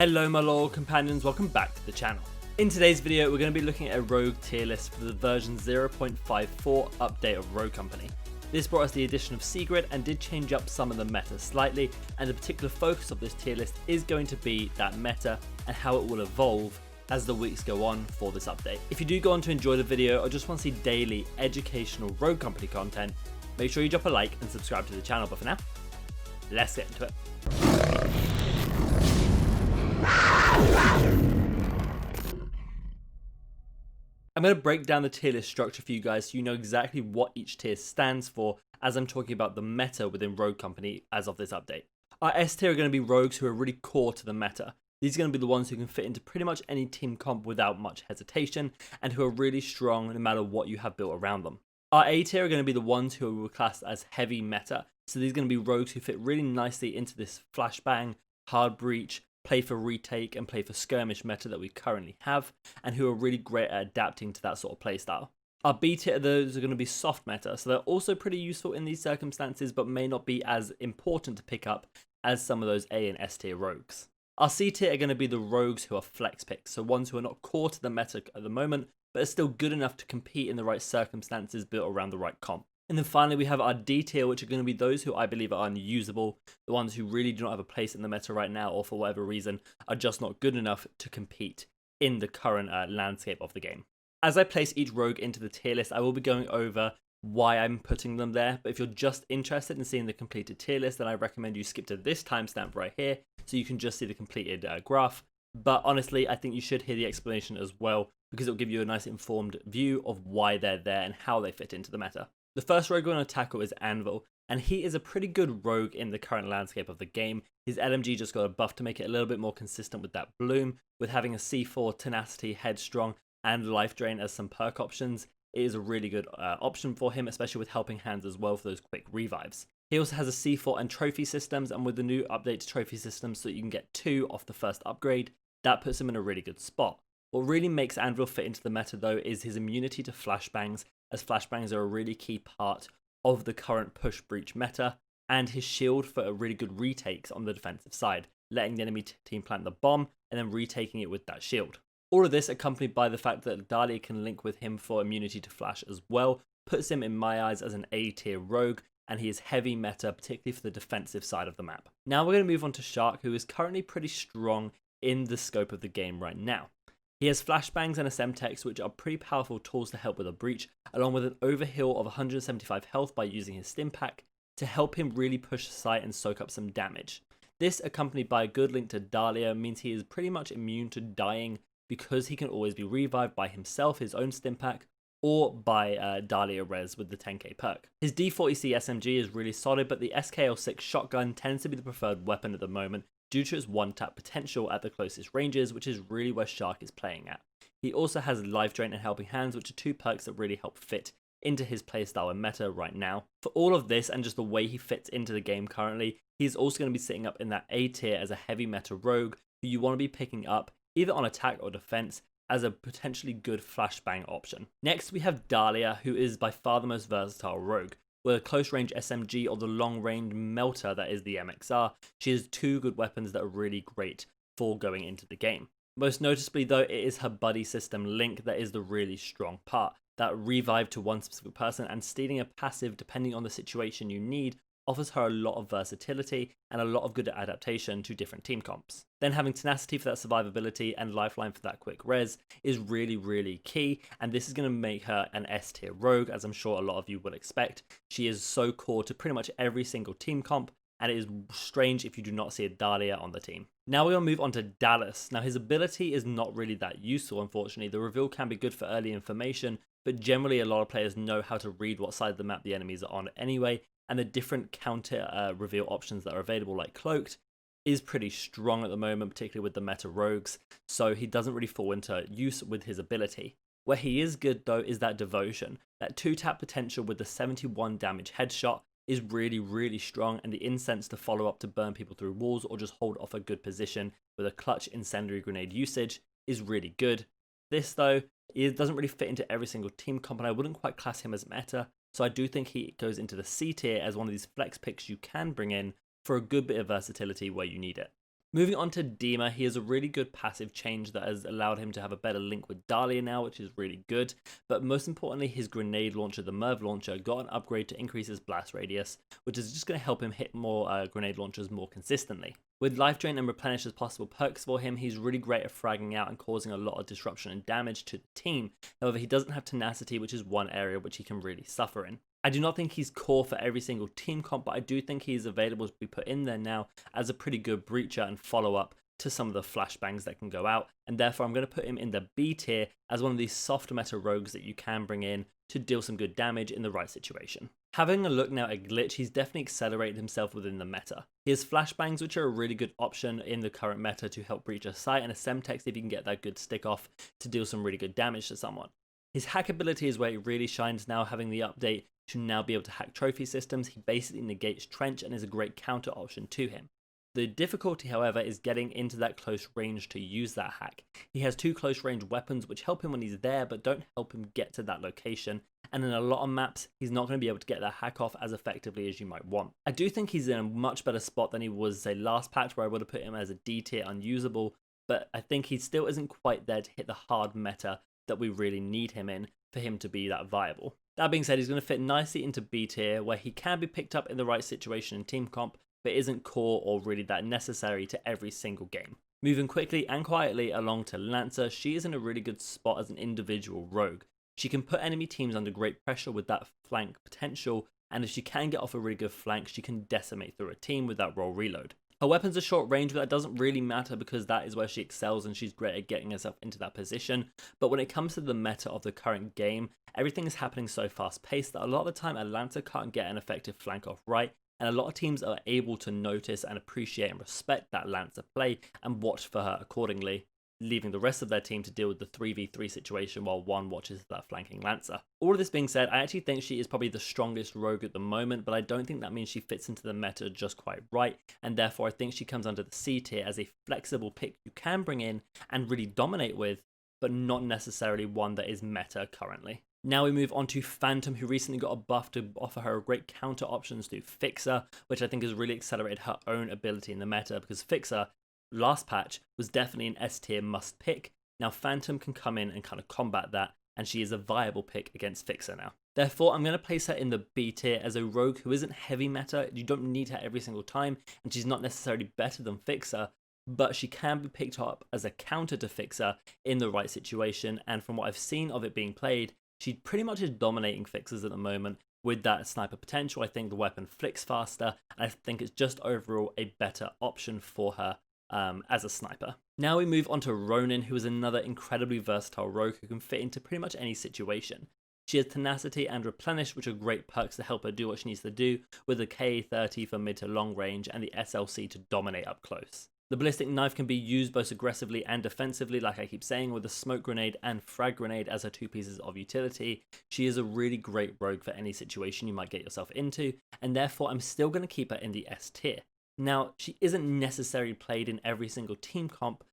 Hello my loyal companions, welcome back to the channel. In today's video we're going to be looking at a Rogue tier list for the version 0.54 update of Rogue Company. This brought us the addition of Sigrid and did change up some of the meta slightly, and the particular focus of this tier list is going to be that meta and how it will evolve as the weeks go on for this update. If you do go on to enjoy the video or just want to see daily educational Rogue Company content, make sure you drop a like and subscribe to the channel. But for now, let's get into it. I'm going to break down the tier list structure for you guys so you know exactly what each tier stands for as I'm talking about the meta within Rogue Company as of this update. Our S tier are going to be rogues who are really core to the meta. These are going to be the ones who can fit into pretty much any team comp without much hesitation and who are really strong no matter what you have built around them. Our A tier are going to be the ones who are classed as heavy meta. So these are going to be rogues who fit really nicely into this flashbang, hard breach, play for retake and play for skirmish meta that we currently have, and who are really great at adapting to that sort of playstyle. Our B tier, those are going to be soft meta, so they're also pretty useful in these circumstances but may not be as important to pick up as some of those A and S tier rogues. Our C tier are going to be the rogues who are flex picks, so ones who are not core to the meta at the moment but are still good enough to compete in the right circumstances built around the right comp. And then finally we have our D tier, which are going to be those who I believe are unusable, the ones who really do not have a place in the meta right now or for whatever reason are just not good enough to compete in the current landscape of the game. As I place each rogue into the tier list, I will be going over why I'm putting them there, but if you're just interested in seeing the completed tier list, then I recommend you skip to this timestamp right here so you can just see the completed graph. But honestly, I think you should hear the explanation as well because it will give you a nice informed view of why they're there and how they fit into the meta. The first rogue we're going to tackle is Anvil, and he is a pretty good rogue in the current landscape of the game. His LMG just got a buff to make it a little bit more consistent with that bloom, with having a C4, tenacity, headstrong, and life drain as some perk options. It is a really good option for him, especially with helping hands as well for those quick revives. He also has a C4 and trophy systems, and with the new update to trophy systems so you can get 2 off the first upgrade, that puts him in a really good spot. What really makes Anvil fit into the meta though is his immunity to flashbangs, as flashbangs are a really key part of the current push breach meta, and his shield for really good retakes on the defensive side, letting the enemy team plant the bomb and then retaking it with that shield. All of this accompanied by the fact that Dahlia can link with him for immunity to flash as well, puts him in my eyes as an A tier rogue, and he is heavy meta, particularly for the defensive side of the map. Now we're going to move on to Shark, who is currently pretty strong in the scope of the game right now. He has flashbangs and a Semtex, which are pretty powerful tools to help with a breach, along with an overheal of 175 health by using his stim pack to help him really push the site and soak up some damage. This, accompanied by a good link to Dahlia, means he is pretty much immune to dying because he can always be revived by himself, his own stim pack, or by Dahlia res with the 10k perk. His D40C SMG is really solid, but the SKL6 shotgun tends to be the preferred weapon at the moment, due to its one-tap potential at the closest ranges, which is really where Shark is playing at. He also has Life Drain and Helping Hands, which are 2 perks that really help fit into his playstyle and meta right now. For all of this and just the way he fits into the game currently, he's also going to be sitting up in that A tier as a heavy meta rogue who you want to be picking up either on attack or defense as a potentially good flashbang option. Next we have Dahlia, who is by far the most versatile rogue. With a close range SMG or the long range melter that is the MXR, she has 2 good weapons that are really great for going into the game. Most noticeably though, it is her buddy system link that is the really strong part. That revive to one specific person and stealing a passive depending on the situation you need offers her a lot of versatility and a lot of good adaptation to different team comps. Then having tenacity for that survivability and lifeline for that quick res is really key, and this is going to make her an S tier rogue, as I'm sure a lot of you will expect. She is so core to pretty much every single team comp, and it is strange if you do not see a Dahlia on the team. Now we're going to move on to Dallas. Now his ability is not really that useful, unfortunately. The reveal can be good for early information, but generally a lot of players know how to read what side of the map the enemies are on anyway, and the different counter reveal options that are available, like Cloaked, is pretty strong at the moment, particularly with the meta rogues, so he doesn't really fall into use with his ability. Where he is good though is that Devotion. That 2-tap potential with the 71 damage headshot is really strong, and the incense to follow up to burn people through walls or just hold off a good position with a clutch incendiary grenade usage is really good. This though, it doesn't really fit into every single team comp, and I wouldn't quite class him as meta. So I do think he goes into the C tier as one of these flex picks you can bring in for a good bit of versatility where you need it. Moving on to Dima, he has a really good passive change that has allowed him to have a better link with Dahlia now, which is really good. But most importantly, his grenade launcher, the Merv launcher, got an upgrade to increase his blast radius, which is just going to help him hit more grenade launchers more consistently. With life drain and replenish as possible perks for him, he's really great at fragging out and causing a lot of disruption and damage to the team. However, he doesn't have tenacity, which is one area which he can really suffer in. I do not think he's core for every single team comp, but I do think he's available to be put in there now as a pretty good breacher and follow-up to some of the flashbangs that can go out, and therefore I'm going to put him in the B tier as one of these soft meta rogues that you can bring in to deal some good damage in the right situation. Having a look now at Glitch, he's definitely accelerated himself within the meta. He has flashbangs, which are a really good option in the current meta to help breach a site, and a Semtex if you can get that good stick off to deal some really good damage to someone. His hack ability is where it really shines now, having the update to now be able to hack trophy systems. He basically negates Trench and is a great counter option to him. The difficulty, however, is getting into that close range to use that hack. He has 2 close range weapons which help him when he's there but don't help him get to that location, and in a lot of maps he's not going to be able to get that hack off as effectively as you might want. I do think he's in a much better spot than he was, say, last patch, where I would have put him as a D tier unusable, but I think he still isn't quite there to hit the hard meta that we really need him in for him to be that viable. That being said, he's going to fit nicely into B tier, where he can be picked up in the right situation in team comp, but isn't core or really that necessary to every single game. Moving quickly and quietly along to Lancer, she is in a really good spot as an individual rogue. She can put enemy teams under great pressure with that flank potential, and if she can get off a really good flank, she can decimate through a team with that roll reload. Her weapons are short range, but that doesn't really matter because that is where she excels and she's great at getting herself into that position. But when it comes to the meta of the current game, everything is happening so fast paced that a lot of the time a Lancer can't get an effective flank off right, and a lot of teams are able to notice and appreciate and respect that Lancer play and watch for her accordingly, leaving the rest of their team to deal with the 3v3 situation while one watches that flanking Lancer. All of this being said, I actually think she is probably the strongest rogue at the moment, but I don't think that means she fits into the meta just quite right, and therefore I think she comes under the C tier as a flexible pick you can bring in and really dominate with, but not necessarily one that is meta currently. Now we move on to Phantom, who recently got a buff to offer her great counter options to Fixer, which I think has really accelerated her own ability in the meta, because Fixer last patch was definitely an S tier must pick. Now Phantom can come in and kind of combat that, and she is a viable pick against Fixer now. Therefore, I'm going to place her in the B tier as a rogue who isn't heavy meta. You don't need her every single time, and she's not necessarily better than Fixer, but she can be picked up as a counter to Fixer in the right situation, and from what I've seen of it being played, she pretty much is dominating Fixers at the moment. With that sniper potential, I think the weapon flicks faster, and I think it's just overall a better option for her as a sniper. Now we move on to Ronin, who is another incredibly versatile rogue who can fit into pretty much any situation. She has tenacity and replenish, which are great perks to help her do what she needs to do, with the KA-30 for mid to long range and the SLC to dominate up close. The ballistic knife can be used both aggressively and defensively, like I keep saying, with a smoke grenade and frag grenade as her 2 pieces of utility. She is a really great rogue for any situation you might get yourself into, and therefore I'm still going to keep her in the S tier. Now, she isn't necessarily played in every single team comp,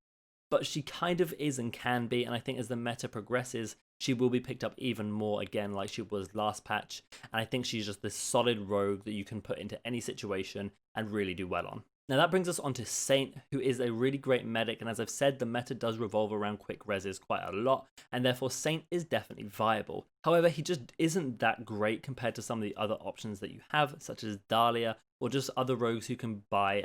but she kind of is and can be, and I think as the meta progresses, she will be picked up even more again like she was last patch, and I think she's just this solid rogue that you can put into any situation and really do well on. Now that brings us on to Saint, who is a really great medic, and as I've said, the meta does revolve around quick reses quite a lot, and therefore Saint is definitely viable. However, he just isn't that great compared to some of the other options that you have, such as Dahlia, or just other rogues who can buy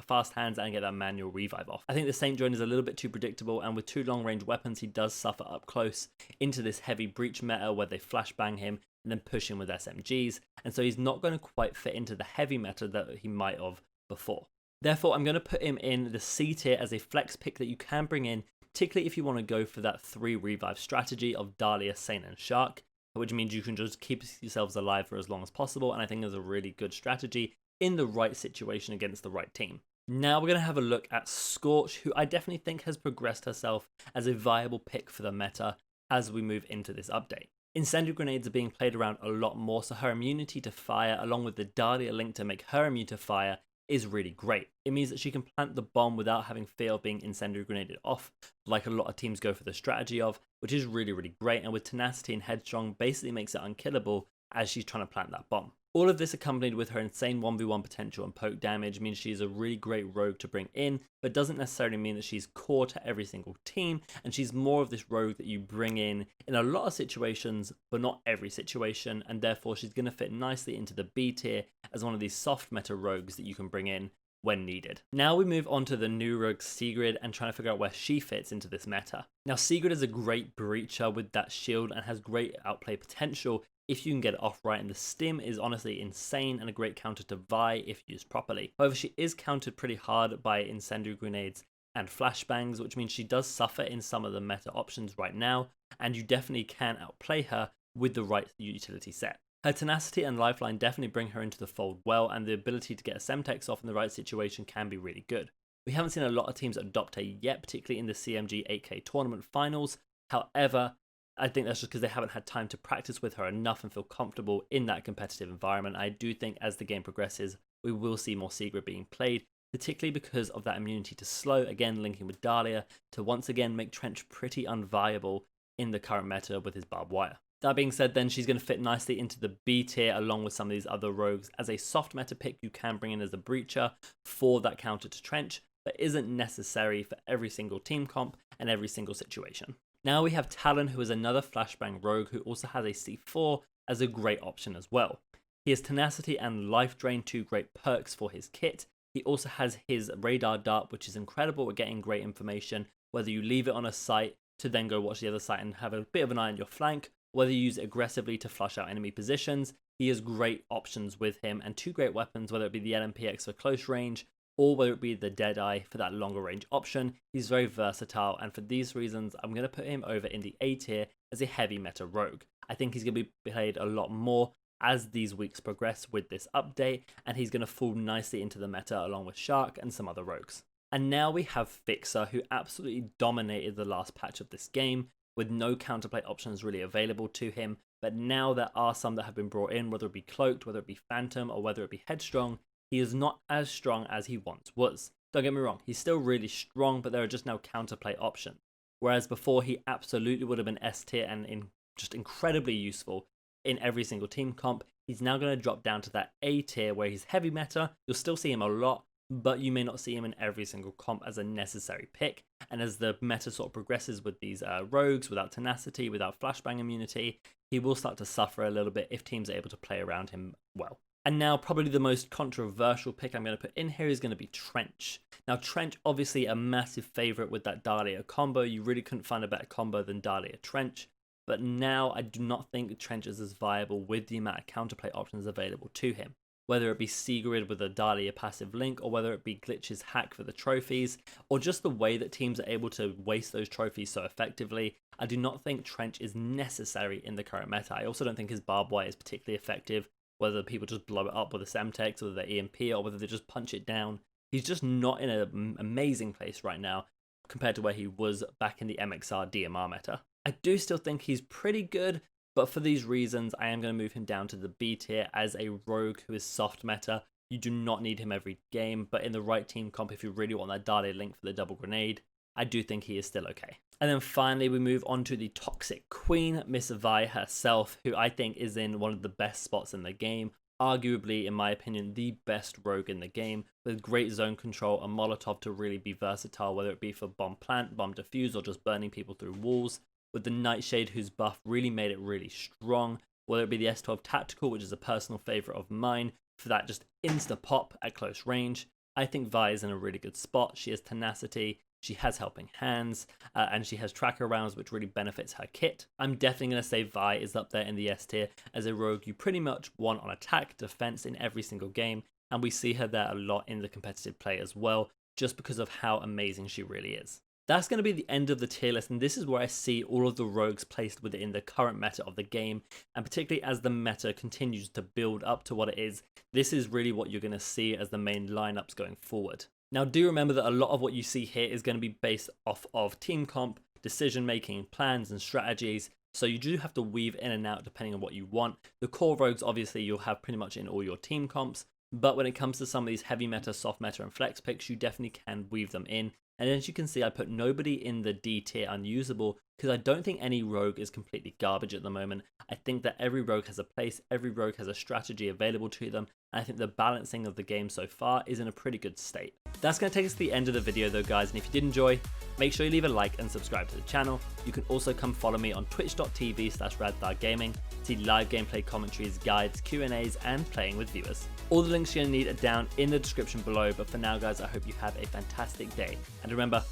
fast hands and get that manual revive off. I think the Saint drone is a little bit too predictable, and with 2 long range weapons, he does suffer up close into this heavy breach meta where they flashbang him and then push him with SMGs, and so he's not going to quite fit into the heavy meta that he might have before. Therefore, I'm going to put him in the C tier as a flex pick that you can bring in, particularly if you want to go for that 3 revive strategy of Dahlia, Saint, and Shark, which means you can just keep yourselves alive for as long as possible, and I think is a really good strategy in the right situation against the right team. Now we're going to have a look at Scorch, who I definitely think has progressed herself as a viable pick for the meta as we move into this update. Incendiary grenades are being played around a lot more, so her immunity to fire, along with the Dahlia link to make her immune to fire, is really great. It means that she can plant the bomb without having fear of being incendiary grenaded off, like a lot of teams go for the strategy of, which is really, really great, and with tenacity and headstrong basically makes it unkillable as she's trying to plant that bomb. All of this accompanied with her insane 1v1 potential and poke damage means she's a really great rogue to bring in, but doesn't necessarily mean that she's core to every single team, and she's more of this rogue that you bring in a lot of situations, but not every situation, and therefore she's going to fit nicely into the B tier as one of these soft meta rogues that you can bring in when needed. Now we move on to the new rogue Sigrid and trying to figure out where she fits into this meta. Now Sigrid is a great breacher with that shield and has great outplay potential if you can get it off right, and the stim is honestly insane and a great counter to Vi if used properly. However, she is countered pretty hard by incendiary grenades and flashbangs, which means she does suffer in some of the meta options right now, and you definitely can outplay her with the right utility set. Her tenacity and lifeline definitely bring her into the fold well, and the ability to get a Semtex off in the right situation can be really good. We haven't seen a lot of teams adopt her yet, particularly in the CMG 8K tournament finals. However, I think that's just because they haven't had time to practice with her enough and feel comfortable in that competitive environment. I do think as the game progresses, we will see more Sigrid being played, particularly because of that immunity to slow, again linking with Dahlia, to once again make Trench pretty unviable in the current meta with his barbed wire. That being said, then she's going to fit nicely into the B tier along with some of these other rogues. As a soft meta pick, you can bring in as a breacher for that counter to Trench, but isn't necessary for every single team comp and every single situation. Now we have Talon, who is another flashbang rogue who also has a C4 as a great option as well. He has tenacity and life drain, two great perks for his kit. He also has his radar dart, which is incredible at getting great information, whether you leave it on a site to then go watch the other site and have a bit of an eye on your flank, whether you use it aggressively to flush out enemy positions. He has great options with him, and two great weapons, whether it be the LMPX for close range or whether it be the Deadeye for that longer range option. He's very versatile, and for these reasons, I'm going to put him over in the A tier as a heavy meta rogue. I think he's going to be played a lot more as these weeks progress with this update, and he's going to fall nicely into the meta along with Shark and some other rogues. And now we have Fixer, who absolutely dominated the last patch of this game, with no counterplay options really available to him, but now there are some that have been brought in, whether it be Cloaked, whether it be Phantom, or whether it be Headstrong. He is not as strong as he once was. Don't get me wrong, he's still really strong, but there are just no counterplay options. Whereas before, he absolutely would have been S tier and just incredibly useful in every single team comp. He's now going to drop down to that A tier where he's heavy meta. You'll still see him a lot, but you may not see him in every single comp as a necessary pick. And as the meta sort of progresses with these rogues, without tenacity, without flashbang immunity, he will start to suffer a little bit if teams are able to play around him well. And now probably the most controversial pick I'm going to put in here is going to be Trench. Now Trench, obviously a massive favourite with that Dahlia combo. You really couldn't find a better combo than Dahlia Trench. But now I do not think Trench is as viable with the amount of counterplay options available to him. Whether it be Sigrid with a Dahlia passive link, or whether it be Glitch's hack for the trophies, or just the way that teams are able to waste those trophies so effectively, I do not think Trench is necessary in the current meta. I also don't think his barbed wire is particularly effective, whether people just blow it up with a Semtex, whether they're EMP, or whether they just punch it down. He's just not in an amazing place right now compared to where he was back in the MXR DMR meta. I do still think he's pretty good, but for these reasons, I am going to move him down to the B tier as a rogue who is soft meta. You do not need him every game, but in the right team comp, if you really want that Dahlia link for the double grenade, I do think he is still okay. And then finally, we move on to the Toxic Queen, Miss Vi herself, who I think is in one of the best spots in the game. Arguably, in my opinion, the best rogue in the game, with great zone control and Molotov to really be versatile, whether it be for bomb plant, bomb defuse, or just burning people through walls. With the Nightshade, whose buff really made it really strong, whether it be the S12 Tactical, which is a personal favourite of mine, for that just insta-pop at close range. I think Vi is in a really good spot. She has tenacity, she has helping hands, and she has tracker rounds, which really benefits her kit. I'm definitely going to say Vi is up there in the S tier as a rogue you pretty much want on attack, defense in every single game, and we see her there a lot in the competitive play as well, just because of how amazing she really is. That's going to be the end of the tier list, and this is where I see all of the rogues placed within the current meta of the game, and particularly as the meta continues to build up to what it is, this is really what you're going to see as the main lineups going forward. Now do remember that a lot of what you see here is going to be based off of team comp, decision making, plans and strategies, so you do have to weave in and out depending on what you want. The core rogues obviously you'll have pretty much in all your team comps, but when it comes to some of these heavy meta, soft meta and flex picks, you definitely can weave them in. And as you can see, I put nobody in the D tier Unusable because I don't think any rogue is completely garbage at the moment. I think that every rogue has a place, every rogue has a strategy available to them, and I think the balancing of the game so far is in a pretty good state. That's going to take us to the end of the video though, guys, and if you did enjoy, make sure you leave a like and subscribe to the channel. You can also come follow me on twitch.tv/radthargaming, see live gameplay commentaries, guides, Q&As, and playing with viewers. All the links you're going to need are down in the description below, but for now guys, I hope you have a fantastic day, and remember,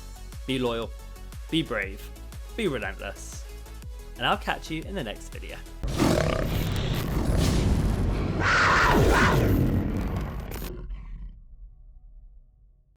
be loyal, be brave, be relentless, and I'll catch you in the next video.